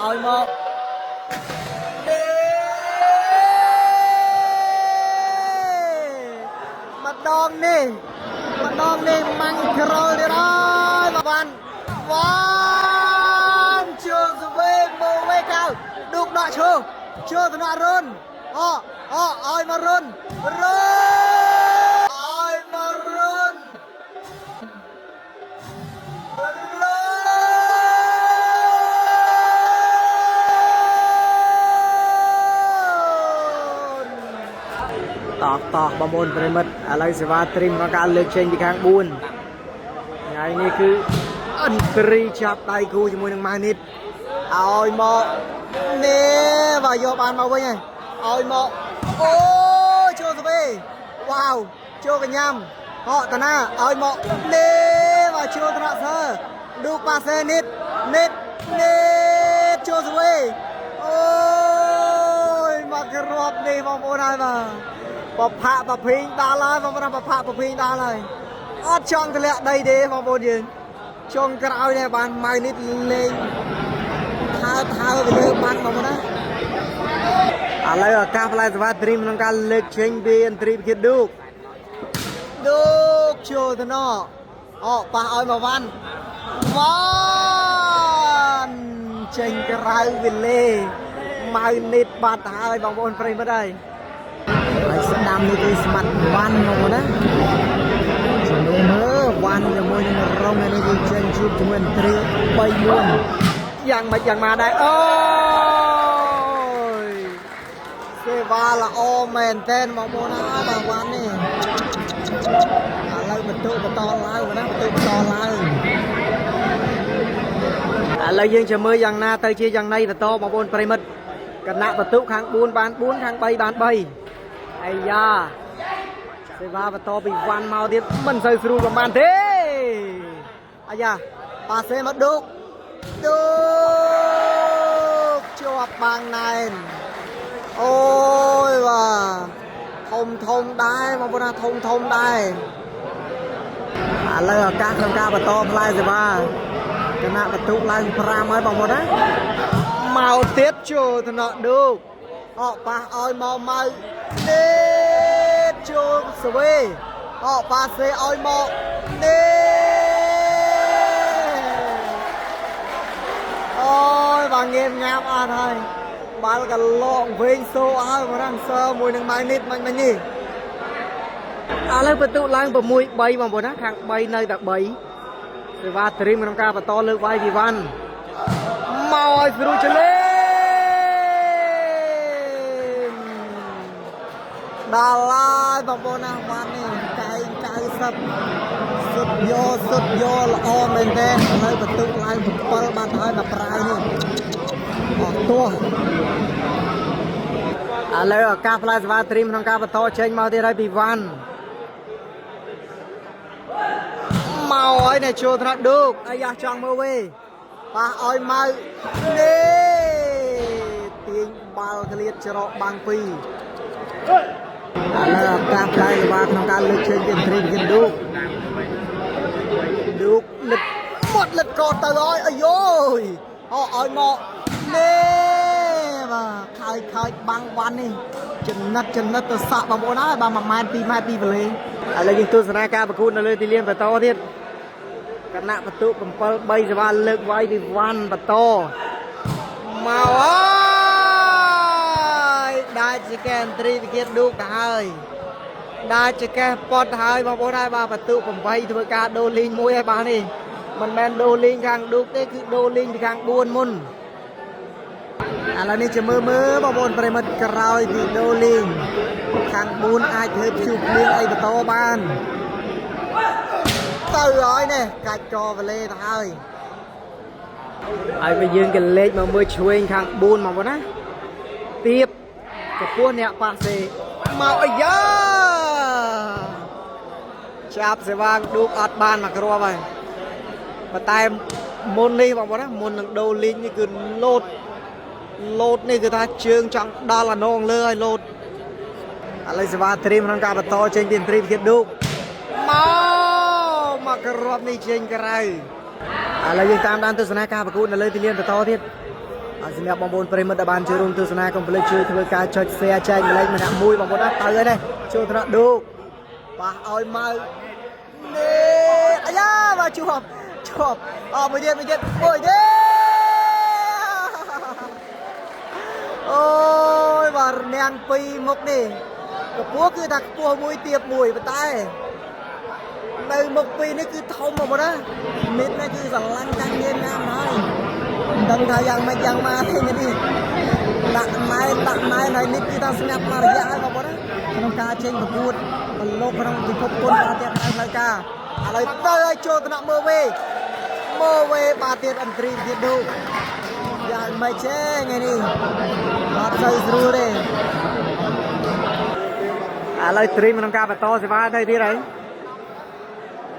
ឲ្យមកម្ដងនេះម៉ាំងក្រលទៀតហើយវ៉ាន់ជួយស្វែងមកវិញកៅឌូកដកឈើតំណរុនឲ្យមករុនឲ្យមករុនតោះបងប្អូនប្រិមិត្តឥឡូវសេវាត្រីមក្នុងការលើកចេញពីខាង4ថ្ងៃនេះគឺអន្ត្រីចាប់ដៃគូជាមួយនឹងម៉ៅនីតឲ្យមកនេះបាទយកបានមកវិញហើយឲ្យមកអូចូលទៅវិញវ៉ាវចូលកញ្ញាំតាណាឲ្យមកនេះបាទចូលត្រាក់សើឌូប៉ាសេនីតចូលទៅវិញអូយមកក្របនេះបងប្អូនហើយបាទបផាក់បភីងដល់ហើយបងប្អូនបផាក់បភីងដល់ហើយអត់ចង់ធ្លាក់ដីទេបងប្អូនយើងចុងក្រោយនេះបានម៉ៅនេះលេងថើទៅលើបានបងប្អូនណាឥឡូវឱកាសផ្លែសវ៉ាត្រីមក្នុងការលើកចេញពីអន្ត្រីវិគិតឌូកចូលទៅណប៉ះឲ្យមកវ៉ាន់ចេញក្រៅវិលេម៉ៅនេះបាត់ហើយបងប្អូនប្រិយមិត្តហើយស្ដាំនេះគឺស្មាត់វ៉ាន់មកណាជំនុំមើលវ៉ាន់ជាមួយនឹងរងនេះគឺចេញជួបជាមួយអន្ត្រី3-4យ៉ាងម៉េចយ៉ាងមកដែរអូយសេវាល្អមែនតែនបងប្អូនណាបាទវ៉ាន់នេះឥឡូវបន្តឡើងណាបន្តឡើងឥឡូវយើងจะមើលយ៉ាងណាទៅជាយ៉ាងណីបន្តបងប្អូនប្រិមិត្តគណៈបន្ទុកខាង4បាន4ខាង3បាន3អាយ៉ាសេវាបន្តពីវ៉ាន់មកទៀតមិនសូវស្រួលប្រហែលទេអាយ៉ាប៉ាសេមកឌូកជាប់បាំងណែនអូយបាទធំដែរបងប្អូនណាធំដែរឥឡូវឱកាសក្នុងការបន្តផ្លែសេវាគណៈបន្ទុកឡើង5ហើយបងប្អូនណាមកទៀតចូលថ្នាក់ឌូកប៉ះឲ្យមកម៉ៅនេះចូលស្វេប៉ាសេឲ្យមកនេះអូយបាទងៀមងាប់អត់ហើយបាល់កលងវិញសូឲ្យមករាំងសើមួយនឹងម៉ៅនេះមិញនេះឥឡូវបន្ទុកឡើង6-3បងប្អូនណាខាង3នៅតែ3សេវាត្រីមក្នុងការបន្តលើកវាយពីវ៉ាន់មកឲ្យស្រួលចលេដល់ហើយបងប្អូនណាវ៉ាន់នេះ90សុទ្ធយកល្អមែនទេឥឡូវបន្ទុកឡើង7បានហើយដល់ប្រាយនេះអត់ទោះឥឡូវឱកាសផ្លែសេវាត្រីមក្នុងការបន្តចេញមកទៀតហើយពីវ៉ាន់មកហើយនេះចូលថ្នាក់ឌូកអាយ៉ាចង់មើលវិញប៉ះឲ្យម៉ៅនេះទាញបាល់ក្លៀតច្រកបាំង2ឥឡូវឱកាសផ្លែសេវាក្នុងការលើកចេញពីអន្ត្រីវិគិតឌូកលិតកោទៅហើយអាយយឲ្យមកនេះបាទខើចបាំងវ៉ាន់នេះចំណិតទៅសាក់បងប្អូនហើយបាទ1ម៉ែត្រ2ម៉ែត្រពីវ៉លេឥឡូវយើងទស្សនាការប្រកួតនៅលើទីលានបន្តទៀតគណៈបន្ទុក7-3សេវាលើកវាយពីវ៉ាន់បន្តមកហើយដែលជាកែអន្ត្រីវិគិតឌូកទៅហើយដែលជាកែប៉ុតហើយបងប្អូនហើយបាទបន្ទុក8ធ្វើការដូរលីងមួយហើយបាទនេះមិនមែនដូរលីងខាងឌូកទេគឺដូរលីងពីខាង4មុនឥឡូវនេះจะមើលបងប្អូនប្រិមិត្តក្រោយពីដូរលីងខាង4អាចធ្វើភ្ជុំភ្លៀងអីបន្តបានទៅហើយនេះកាច់កវលេទៅហើយហើយយើងក៏លេខមកមើលឆ្វេងខាង4បងប្អូនណាទៀបចំពោះអ្នកប៉ាសេមកអាយ៉ាចាប់សេវាឌូកអត់បានមកគ្រាប់ហើយប៉ុន្តែមុននេះបងប្អូនណាមុននឹងដូរលីងនេះគឺលោតនេះគឺថាជើងចង់ដល់អានងលើហើយលោតឥឡូវសេវាត្រីមក្នុងការបន្តចេញពីអន្ត្រីវិគិតឌូកមកគ្រាប់នេះចេញក្រៅឥឡូវយើងតាមដានទស្សនាការប្រកួតនៅលើទីលានបន្តទៀត សម្រាប់បងប្អូនប្រិមត្តដែលបានចូលរួមទស្សនាកុំភ្លេចជួយធ្វើការចុច share ចែកម្លែកម្នាក់មួយបងប្អូនណាទៅហើយនេះចូលថ្នាក់ឌូកប៉ះឲ្យម៉ៅនេះអាយ៉ាមកជាប់មួយទៀតអូយទេអូយបាទនាងពីរមុខនេះកពស់គឺថាខ្ពស់មួយទៀបមួយប៉ុន្តែនៅមុខពីរនេះគឺធំហ្មងណាមីតនេះគឺស្រឡាញ់កាំងងារណាស់ហើយមិនដឹងថាយ៉ាងម៉េចយ៉ាងម៉ាទេនេះដាក់ណែហើយនេះគឺថាស្ងាត់មករយៈហើយបងប្អូនណាក្នុងការចេញប្រកួតលោកក្នុងពិភពគុណបាទទៀតក្រៅផ្លូវការឥឡូវទៅឲ្យចូលថ្នាក់មើលវេបាទទៀតអន្តរីទៀតឌូយ៉ាងម៉េចទេថ្ងៃនេះអត់សូវស្រួលទេឥឡូវត្រីមក្នុងការបន្តសេវាទៅទៀតហើយ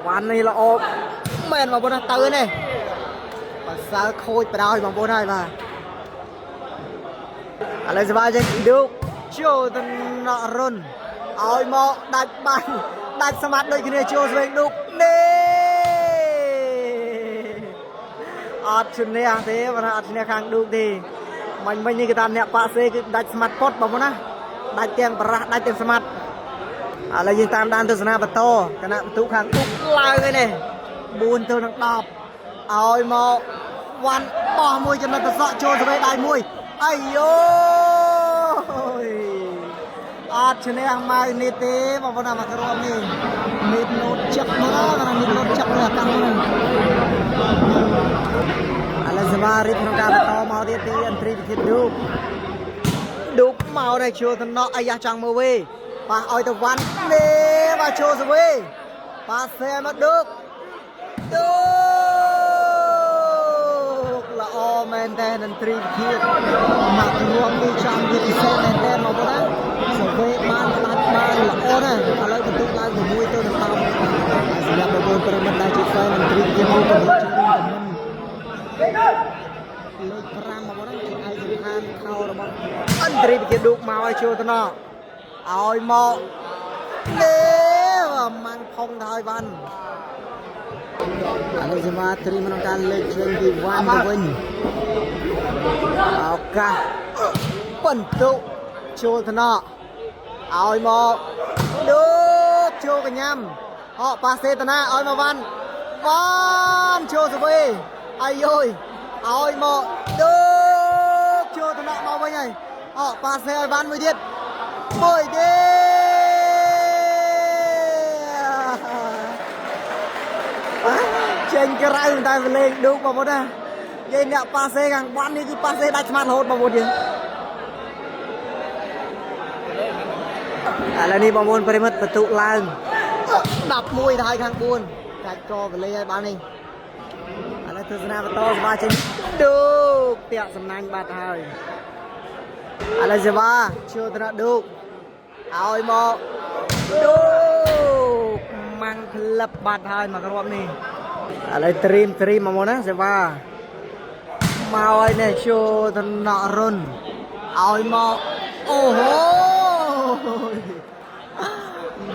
វ៉ាន់នេះល្អមែនបងប្អូនណាទៅនេះបើសើខូចបដ ாய் បងប្អូនហើយបាទឥឡូវសេវាចេញឌូចូលទៅណក់រុនឲ្យមកដាច់បាញ់ដាច់ស្មាត់ដូចគ្នាចូលស្វែងឌូនេះអត់ឈ្នះទេបើថាអត់ឈ្នះខាងឌូទេមិញនេះគេថាអ្នកប៉ាសេគឺដាច់ស្មាត់ផុតបងប្អូនណាដាច់ទាំងបរះដាច់ទាំងស្មាត់ឥឡូវយើងតាមដានទស្សនាបន្តគណៈបន្ទុកខាងឌូឡើងហើយនេះ4ទៅនឹង10ឲ្យមកវ៉ាន់បោះមួយចំណុចប្រសក់ចូលទៅដៃមួយអាយូអត់ឈ្នះម៉ៅនេះទេបងប្អូនមកក្រុមនេះមីតណូតចឹកមកណាមីតណូតចឹកលើកាំងហ្នឹងឥឡូវសេវារីកក្នុងការបន្តមកទៀតពីអន្តរីវិធីឌូមកដែរចូលទៅណក់អាយ៉ាចង់មើលវេប៉ះឲ្យទៅវ៉ាន់នេះបាទចូលទៅវេប៉ះសេមកឌូល្អមែនតែអន្តរីវិធីមករួមនេះចាំវាពិសេសមែនតែមកបងណាសវេបានផ្លាច់បានល្អណាស់ឥឡូវបន្ទុកឡើង6ទៅនឹង10សម្រាប់បងប្អូនប្រិមត្តដែលជាហ្វេនអន្តរីវិធីមួយទៅជំនួយលេខ5មកបងណាជាឯកសណ្ឋានខោរបស់អន្តរីវិធីឌូកមកឲ្យចូលទៅណោះឲ្យមកនេះម៉ាំងផុងទៅឲ្យវ៉ាន់ឥឡូវសេវាត្រីមក្នុងការលើកជើងពីវ៉ាន់ទៅវិញឱកាសបន្ទុកចូលថ្នាក់ឲ្យមកឌូកចូលកញ្ញាំប៉ាសេតនាឲ្យមកវ៉ាន់ចូលទៅវិញអាយយឲ្យមកឌូកចូលថ្នាក់មកវិញហើយប៉ាសេឲ្យវ៉ាន់មួយទៀតចេញក្រៅតែវលេងឌូកបងប្អូនណានិយាយអ្នកប៉ាសេខាងវ៉ាន់នេះគឺប៉ាសេដាច់ស្មាត់រហូតបងប្អូនយើងឥឡូវនេះបងប្អូនប្រិមិត្តបន្ទុកឡើង11ទៅហើយខាង4កាច់កវលេងហើយបាននេះឥឡូវទស្សនាបន្តសេវាចេញឌូកតាក់សំណាញ់បាត់ហើយឥឡូវសេវាចូលទៅឌូកឲ្យមកឌូកម៉ាំងផ្លឹបបាត់ហើយមកគ្រាប់នេះឥឡូវត្រីមមកណាសេវាមកឲ្យនេះចូលទៅណក់រុនឲ្យមកអូហូ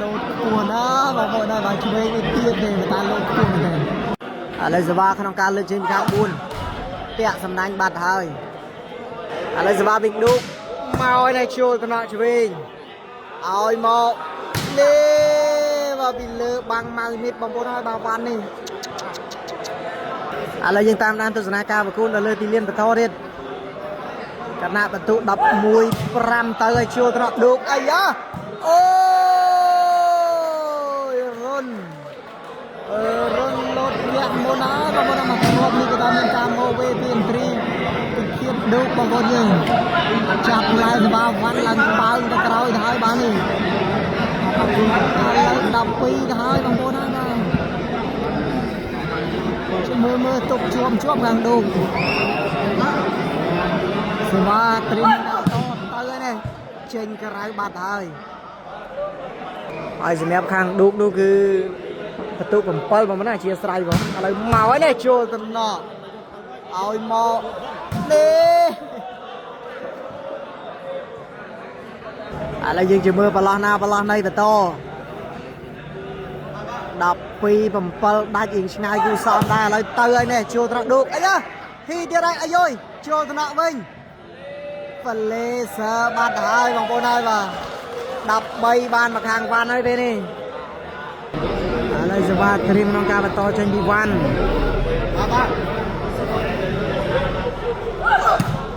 លោតគួរណាបងប្អូនណាបើឆ្វេងនេះទៀតទេតែលោតគួរមែនឥឡូវសេវាក្នុងការលើកជើងខាង4តាក់សំណាញ់បាត់ហើយឥឡូវសេវាវិញឌូកមកឲ្យនេះចូលទៅណក់ឆ្វេងឲ្យមកនេះមកពីលើបាំងម៉ៅមីតបងប្អូនហើយបាទវ៉ាន់នេះឥឡូវយើងតាមដានទស្សនាការប្រកួតនៅលើទីលានបន្តទៀតគណៈបន្ទុក11 5ទៅឲ្យចូលត្រកឌូកអាយ៉ាអូយរុនលោតវាក់មុនណាបងប្អូនមកគ្រប់នេះក៏តាមមានការមកវេពីអន្តរីពីធៀបឌូកបងប្អូនយើងចាប់ឡើងសេវាវ៉ាន់ឡើងបើទៅក្រោយទៅហើយបាននេះឥឡូវ12ទៅហើយបងប្អូនណាបាទមើលទុកជាប់ខាងឌូកសេវាត្រីមទៅហើយនេះចេញក្រៅបាត់ហើយសម្រាប់ខាងឌូកនោះគឺបន្ទុក7បងប្អូនណាអធិស្ឋានបងឥឡូវមកហើយនេះចូលទៅណោះឲ្យមកនេះឥឡូវយើងជិះមើលប្រឡោះណាប្រឡោះណីបន្ត12 7ដាច់រៀងឆ្ងាយគូសំដែរឥឡូវទៅហើយនេះចូលត្រកឌូកអីហ៊ីទៀតហើយអាយយ ចូលថ្នាក់វិញវ៉ាលេសើបាត់ហើយបងប្អូនហើយបាទ13បានមកខាងវ៉ាន់ហើយពេលនេះឥឡូវសេវាត្រៀមក្នុងការបន្តចេញពីវ៉ាន់បាទ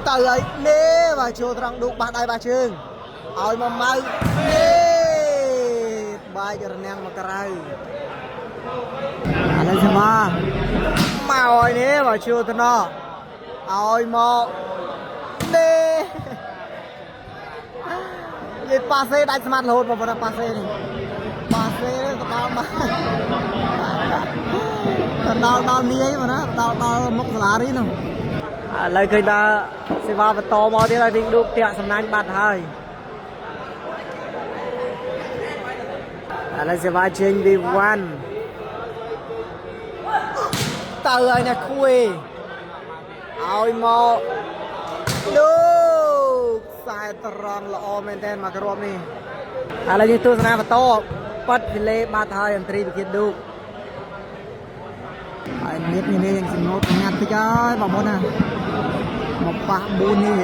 ទៅហើយនេះបាទចូលត្រង់ឌូកបាត់ដៃបាត់ជើងឲ្យមកម៉ៅនេះបែករនាំងមកក្រៅឥឡូវសេវាមកហើយនេះបាទចូលទៅណោះឲ្យមកនេះនិយាយប៉ាសេដាច់ស្មាត់រហូតបងប្អូនប៉ាសេនេះប៉ាសេទៅដល់មកទៅដល់នាយមកណាដល់មុខសាលារៀននោះឥឡូវឃើញថាសេវាបន្តមកទៀតហើយវិញឌូកតាក់សំណាញ់បាត់ហើយឥឡូវសេវាចេញពីវ៉ាន់ទៅហើយណាខួយឲ្យមកឌូកខ្សែត្រង់ល្អមែនតើមកគ្រាប់នេះឥឡូវយើងទស្សនាបន្តប៉ាត់ពីលេបាត់ហើយអន្តរីវិគិតឌូកហើយនេះយ៉ាងសំណូតងាត់តិចហើយបងប្អូនណាមកប៉ះ4នេះ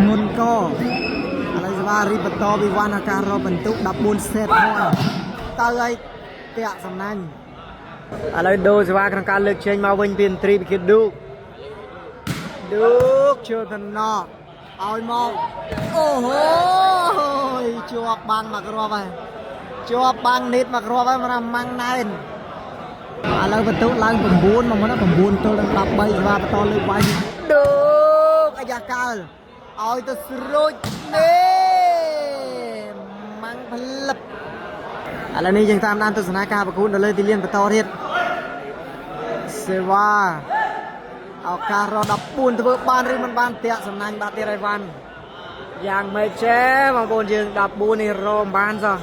មុនកឥឡូវសេវារីបន្តពីវ៉ាន់អាការរកបន្ទុក14សេតមកទៅឲ្យតាក់សំណាញ់ឥឡូវដូរសេវាក្នុងការលើកចេញមកវិញពីអន្តរីវិគិតឌូកចូលទៅណោះឲ្យមកអូហូជាប់បាំងមកគ្រាប់ហើយជាប់បាំងនេះមកគ្រាប់ហើយមកម៉ាំងណែនឥឡូវបន្ទុកឡើង9មកមុនណា9ទល់នឹង13សេវាបន្តលើកវាយឌូកអាយ៉ាកាល់ឲ្យទៅស្រួចនេះម៉ាំងផលិតឥឡូវនេះយើងតាមដានទស្សនាការប្រកួតនៅលើទីលានបន្តទៀតសេវាឱកាសរក14ធ្វើបានឬមិនបានតាក់សំណាញ់បាត់ទៀតហើយវ៉ាន់យ៉ាងម៉េចចេះបងប្អូនយើង14នេះរកមិនបានសោះ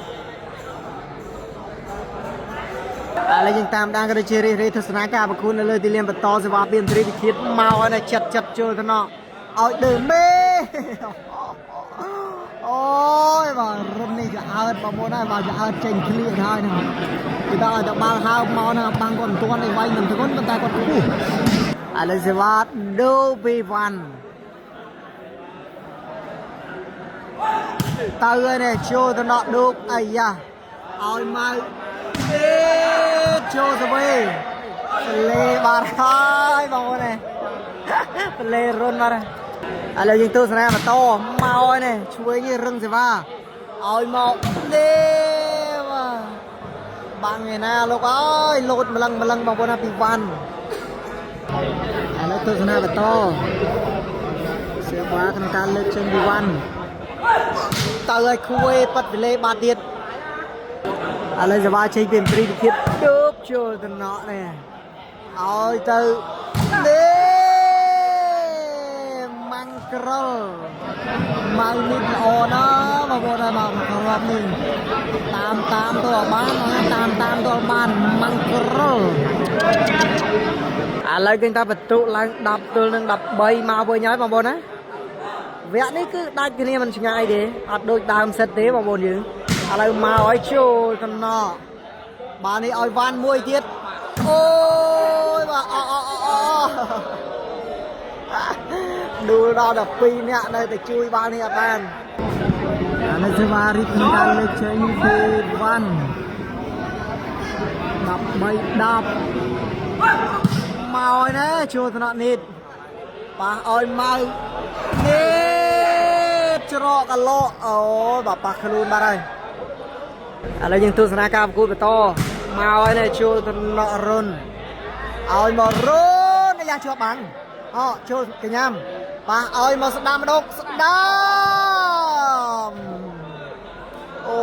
ឥឡូវយើងតាមដានក៏ដូចជារីកទស្សនាការប្រកួតនៅលើទីលានបន្តសេវាពីអន្តរីវិគិតមកហើយណាចិត្តចូលទៅណោះឲ្យដើមមេអូយបាទរឹមនេះจะអើតបងប្អូនហើយបាទจะអើតចេញឃ្លៀតហើយហ្នឹងគឺដល់ឲ្យតែបាល់ហើបមកណាបាំងគាត់មិនទាន់ឯវាយមិនធ្ងន់ប៉ុន្តែគាត់ខ្ពស់ឥឡូវសេវាដូពីវ៉ាន់ទៅហើយនេះចូលទៅណោះឌូកអាយ៉ាឲ្យមកចូលទៅវិញលេបាត់ហើយបងប្អូននេះលេរុនមកឥឡូវយើងទស្សនាបន្តមកហើយនេះជួយនេះរឹងសេវាឲ្យមកនេះបាំងឯណាលោកអើយលោតម្លឹងបងប្អូនណាពីវ៉ាន់ឥឡូវទស្សនាបន្តសេវាក្នុងការលើកចេញពីវ៉ាន់ទៅឲ្យគួយប៉ាត់ពីលេបាត់ទៀតឥឡូវសេវាចេញពីអន្តរីវិគិតឌូបចូលទៅណោះនេះឲ្យទៅនេះម៉ាំងក្រលម៉ៅនេះល្អណាស់បងប្អូនហើយមកគ្រាប់នេះតាមទៅឲ្យបានណាតាមទៅឲ្យបានម៉ាំងក្រលឥឡូវឃើញថាបន្ទុកឡើង10ទល់នឹង13មកវិញហើយបងប្អូនណាវគ្គនេះគឺដាច់គ្នាមិនឆ្ងាយទេអត់ដូចដើមសិតទេបងប្អូនយើងឥឡូវមកឲ្យចូលទៅណោះបាននេះឲ្យវ៉ាន់មួយទៀតអូយបាទដួលដល់12នាក់នៅតែជួយបាល់នេះអត់បានអានេះសេវារីកក្នុងការលើកចេញពីវ៉ាន់13 10មកហើយណាចូលថ្នាក់នេះប៉ះឲ្យមកនេះច្រកកឡោអូបាទប៉ះខ្លួនបាត់ហើយឥឡូវយើងទស្សនាការប្រកួតបន្តមកហើយណាចូលថ្នាក់រុនឲ្យមករុនអាយ៉ាជាប់បាំងចូលកញ្ញាំប៉ះឲ្យមកស្ដាំម្ដងស្ដាំអូ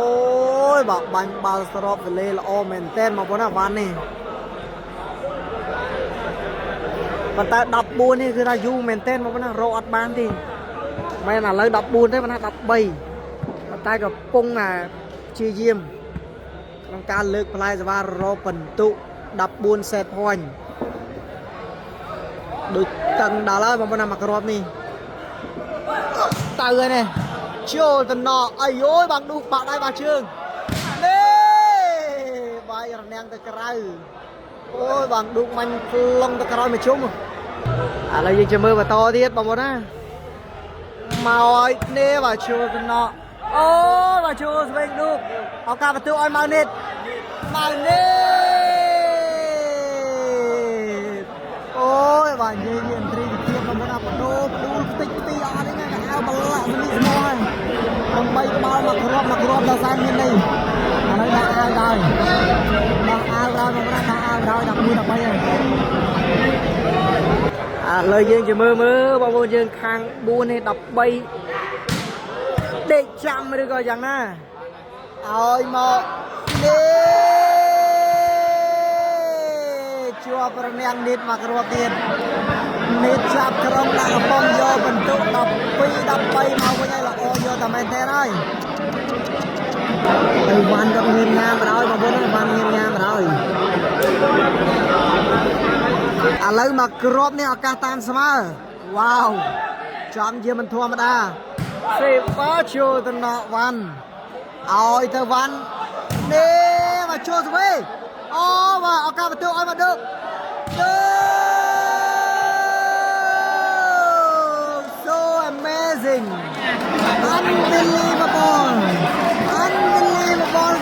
យបាទបាញ់បាល់ស្របវេលាល្អមែនតើបងប្អូនណាវ៉ាន់នេះប៉ុន្តែ14នេះគឺថាយូរមែនតើបងប្អូនណារកអត់បានទេមិនឥឡូវ14ទេប៉ុន្តែ13ប៉ុន្តែកំពុងតែព្យាយាមក្នុងការលើកផ្លែសេវារកបន្ទុក14 set point ដូចតឹងដល់ហើយបងប្អូនណាមកគ្រាប់នេះទៅហើយនេះចូលទៅណោអាយយបាំងឌូបាក់ដៃបាក់ជើងនេះបាយរនាំងទៅក្រៅអូយបាំងឌូមាញ់ផ្លុងទៅក្រោយមកជុំឥ ឥឡូវយើងจะមើលបន្តទៀតបងប្អូនណាមកឲ្យនេះបាទជួតំណក់អូបាទជួស្វែងឌូកឱកាសបន្ទូឲ្យមកនេះអូយបាទនិយាយអន្ត្រីវិធានបងប្អូនណាបដូរផ្តិចផ្ទីអត់ទេណាអាវបលាក់នេះស្មោះហើយដើម្បីក្បាលមកគ្រាប់ដល់សែនមាននេះឥឡូវដាក់អាវដល់បងប្អូនដាក់អាវដល់11 13ហើយឥឡូវយើងจะមើលបងប្អូនយើងខាង4នេះ13ដេកចាំឬក៏យ៉ាងណាឲ្យមកនេះជាប់ប្រញាំងនេះមកគ្រាប់ទៀតនេះចាប់ក្រុមដាក់កំប៉ុងយកបន្ទុក12 13មកវិញឲ្យល្អយកតែមែនទេហើយហើយវ៉ាន់ក៏ងៀមញ៉ាំបណ្ដោយបងប្អូនវ៉ាន់ងៀមញ៉ាំបណ្ដោយឥឡូវមកគ្រាប់នេះឱកាសតាមស្មើវ៉ាវចំជាមិនធម្មតាសេបាជួតំណក់វ៉ាន់ឲ្យទៅវ៉ាន់នេះមកជួស្វេអូបាទឱកាសបន្ទូឲ្យមកដឹកso amazing unbelievable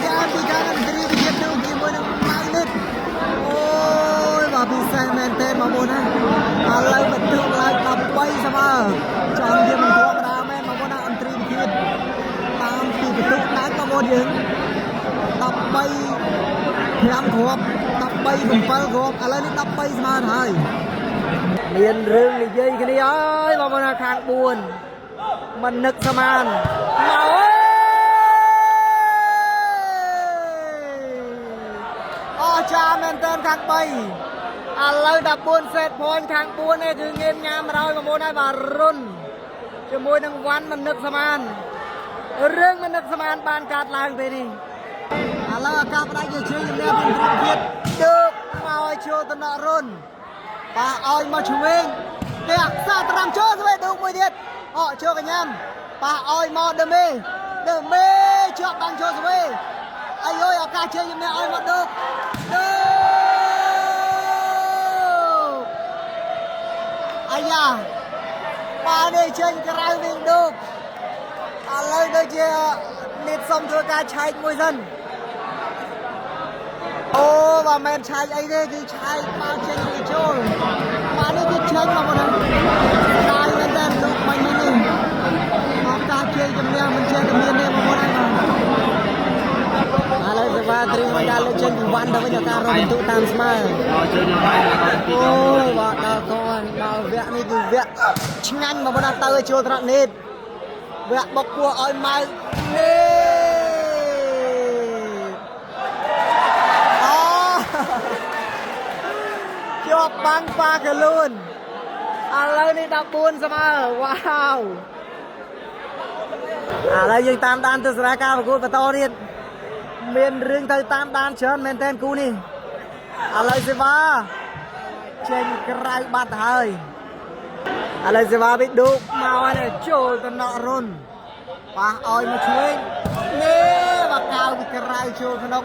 យ៉ាងពីខាងអន្តរីវិទ្យាទៅជាមួយនឹងម៉ៅនិតអូយបាទពិសេសមែនទេបងប្អូនណាឥឡូវបន្ទុកឡើង13ស្មើចំជាមិនធម្មតាមែនបងប្អូនណាអន្តរីវិទ្យាតាមពីបន្ទុកឡើងបងប្អូនយើង13 5គ្រាប់13 7គ្រាប់ឥឡូវនេះ13ស្មើហើយមានរឿងនិយាយគ្នាហើយបងប្អូនណាខាង4មិននឹកស្មានមកចាមែនតើខាង3ឥឡូវ14 set point ខាង4នេះគឺងៀមញ៉ាំ100បងប្អូនហើយបាទរុនជាមួយនឹងវ៉ាន់មិននឹកស្មានរឿងមិននឹកស្មានបានកាត់ឡើងពេលនេះឥឡូវឱកាសផ្ដាច់ជាជើងជំនះពីព្រឹកទៀតដឹកមកឲ្យចូលតំណក់រុនបាទឲ្យមកឆ្វេងទេអសាត្រាំចូលស្វេដឹកមួយទៀតអូចូលកញ្ញាំបាទឲ្យមកដឺមេជាប់បាំងចូលស្វេអាយឱកាសជើងជំនះឲ្យមកដឹកអាយ៉ាបាទនេះចេញក្រៅវិញដឹកឥឡូវដូចជានេះសុំធ្វើការឆែកមួយសិនអូបាទមិនឆែកអីទេគឺឆែកមកចេញពីចូលបាទនេះគឺឆែកមកបងស្ដាយមែនតើដឹកបាញ់នេះឱកាសជើងជំនះមិនចេះតែមានទេបងប្អូនហើយឥឡូវសេវាត្រីមួយដល់លើចេញពីវ៉ាន់ទៅវិញការរកបន្ទុកតាមស្មើអូយបាទដល់កូនដល់វគ្គនេះគឺវគ្គឆ្ងាញ់មកបណ្ដាទៅចូលត្រង់នេះវគ្គបុកគួរឲ្យម៉ៅនេះអូជាប់បាំងប៉ាកលូនឥឡូវនេះ14ស្មើវ៉ាវឥឡូវយើងតាមដានទស្សនាការប្រកួតបន្តទៀតមានរឿងទៅតាមដានច្រើនមែនតើគូនេះឥឡូវសេវាចេញក្រៅបាត់ហើយឥឡូវសេវាបិឌូកមកហើយចូលតំណក់រុនប៉ះឲ្យមកឆ្វេងនេះបកៅពីក្រៅចូលក្នុង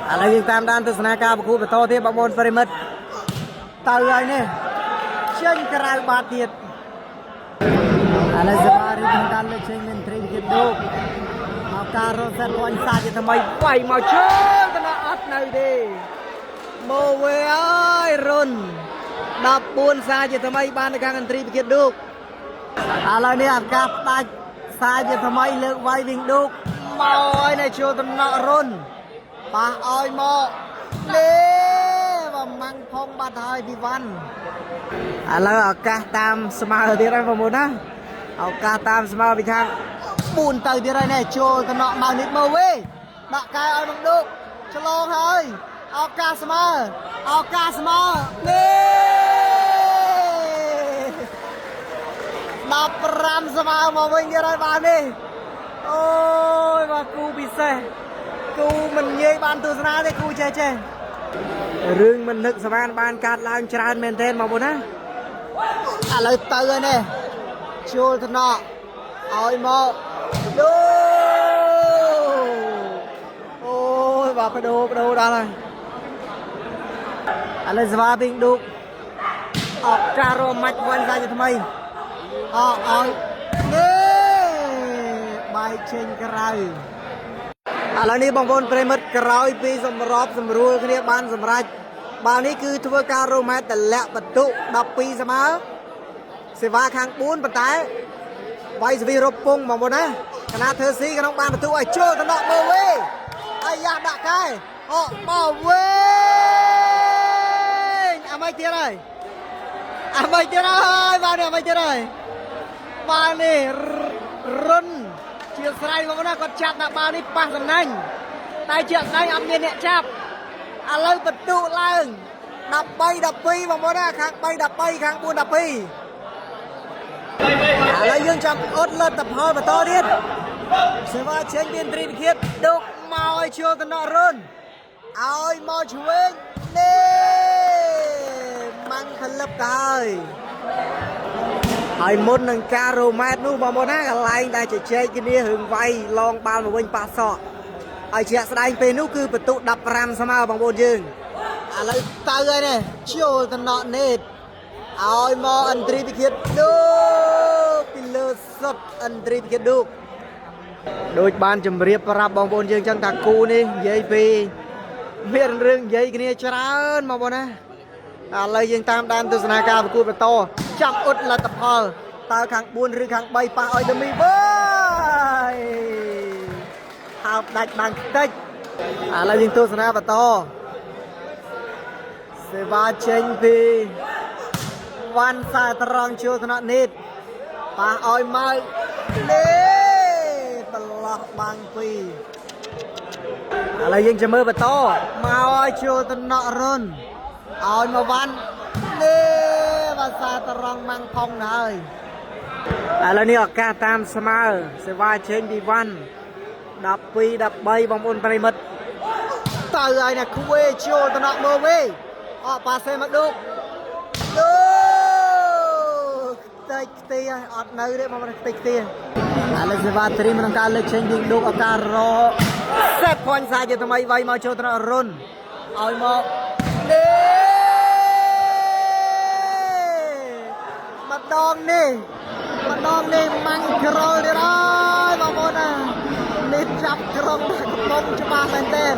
ឥឡូវយើងតាមដានទស្សនាការប្រកួតបន្តទៀតបងប្អូនប្រិមិត្តទៅហើយនេះចេញក្រៅបាត់ទៀតឥឡូវសេវារីកដល់លើចេញមានត្រីវិទ្យាឌូកមកការរត់សេតវាញ់សាជាថ្មីវាយមកជើងតំណក់អត់នៅទេមកវេអើយរុន14សាជាថ្មីបាននៅខាងអន្តរីវិទ្យាឌូកឥឡូវនេះឱកាសផ្ដាច់សាជាថ្មីលើកវាយវិញឌូកមកឲ្យនៅចូលតំណក់រុនប៉ះឲ្យមកលេបើម៉ាំងផងបាត់ហើយពីវ៉ាន់ឥឡូវឱកាសតាមស្មើទៀតហើយបងប្អូនណាឱកាសតាមស្មើពីខាង4ទៅទៀតហើយនេះចូលតំណក់មកនេះមើលវេដាក់កែឲ្យមកឌូកឆ្លងហើយឱកាសស្មើនេះ15ស្មើមកវិញទៀតហើយបាទនេះអូយបាទគូពិសេសគូមិនងាយបានទស្សនាទេគូចេះរឿងមិននឹកស្មានបានកាត់ឡើងច្រើនមែនទែនបងប្អូនណាឥឡូវទៅហើយនេះចូលតំណក់ឲ្យមកដូអូយបាទបដូរដល់ហើយឥឡូវស្វាពីងឌូក អកការ៉ូម៉ាច់វិញសាជាថ្មីអកឲ្យនេះបាយចេញក្រៅឥឡូវនេះបងប្អូនប្រិមិត្តក្រោយពីសម្របសម្រួលគ្នាបានសម្រេចបាល់នេះគឺធ្វើការរ៉ូម៉ែតតម្លាក់បន្ទុ12ស្មើសេវាខាង4ប៉ុន្តែវាយសវីរពងបងប្អូនណាគណៈធ្វើស៊ីក្នុងបានបន្ទុឲ្យចូលទៅដល់មើលវិញអាយ៉ាដាក់កែអកមកវិញអាម៉េចទៀតហើយអាម៉េចទៀតហើយបាទនេះអាម៉េចទៀតហើយបាទនេះរុនជាស្រ័យបងប្អូនណាគាត់ចាប់ដាក់បាល់នេះប៉ះសំណាញ់តែជាក់ស្ដែងអត់មានអ្នកចាប់ឥឡូវបន្ទុឡើង13 12បងប្អូនណាខាង3 13ខាង4 12ឥឡូវយើងចាំអត់លទ្ធផលបន្តទៀតសេវាចេញមានត្រីវិឃាតដុកមកឲ្យជួលតំណរុនឲ្យមកឆ្វេងនេះម៉ាំងក្លឹបទៅហើយមុននឹងការរ៉ូម៉ែតនោះបងប្អូនណាកន្លែងដែលជជែកគ្នារឿងវាយឡងបាល់មកវិញប៉ះសក់ហើយជាក់ស្ដែងពេលនោះគឺបន្ទុ15ស្មើបងប្អូនយើងឥឡូវទៅហើយនេះជួលតំណនេតឲ្យមកអន្ត្រីវិឃាតដុកពីលើសុតអន្ត្រីវិឃាតដុកដូចបានជម្រាបប្រាប់បងប្អូនយើងចឹងថាគូនេះនិយាយពីមានរឿងនិយាយគ្នាច្រើនបងប្អូនណាឥឡូវយើងតាមដានទស្សនាការប្រកួតបន្តចាប់អ៊ុតលទ្ធផលតើខាង4ឬខាង3ប៉ះឲ្យដមីបាយហើបដាច់បានតិចឥឡូវយើងទស្សនាបន្តសេវាចេញពីវ៉ាន់សាត្រង់ជួថ្នាក់នេះប៉ះឲ្យមកនេះប្រឡោះបាំងពីឥឡូវយើងจะមើលបន្តមកឲ្យជួថ្នាក់រុនឲ្យមកវ៉ាន់នេះវ៉ាន់សាត្រង់ម៉ាំងផុងហើយឥឡូវនេះឱកាសតាមស្មើសេវាចេញពីវ៉ាន់12 13បងប្អូនប្រិមិត្តទៅហើយណាខ្វេជួថ្នាក់មើលវិញអត់ប៉ាសេមកឌុកតិចខ្ទីអត់នៅទេមកតិចខ្ទីឥឡូវសេវាត្រីមិននឹងការលើកចេញពីឌុកឱកាសរសេតផាញ់សាជាថ្មីវាយមកចូលថ្នាក់រុនឲ្យមកម្ដងនេះម៉ាំងក្រលទៀតហើយបងប្អូនណានេះចាប់ក្រុងកំពុងច្បាស់មែនទេឥ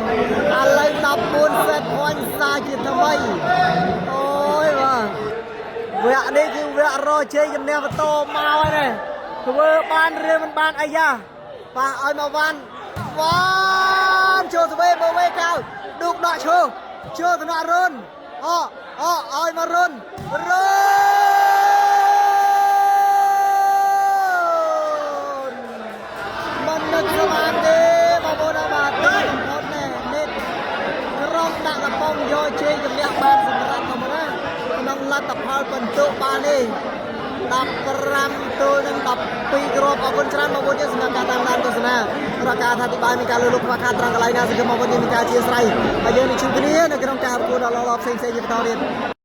ឡូវ14សេតផាញ់សាជាថ្មីអូយបាទវគ្គនេះគឺវគ្គរជ័យជំនះបន្តមកហើយនេះធ្វើបានឬមិនបានអាយ៉ាប៉ះឲ្យមកវ៉ាន់ចូលទៅមើលវេកៅឌុកដកឈោចូលទៅណារុនឲ្យមករុនមិននឹកស្មានទេបងប្អូនបាទទីបំផុតនេះក្រុមដាក់កំប៉ុងយកជ័យជំនះបានសម្រាប់បងប្អូនក្នុងលទ្ធផលបន្ទុកបាននេះ15ទល់នឹង12គ្រាប់អរគុណច្រើនបងប្អូនយើងសម្រាប់ការតាមដានទស្សនាប្រកាសថាទីបាយមានការលើកលោកខ្វះខាតត្រង់កន្លែងណាសង្ឃឹមបងប្អូនយើងមានការជាស្រ័យហើយយើងនឹងជួបគ្នានៅក្នុងការប្រកួតដ៏ល្អៗផ្សេងៗទៀតបន្តទៀត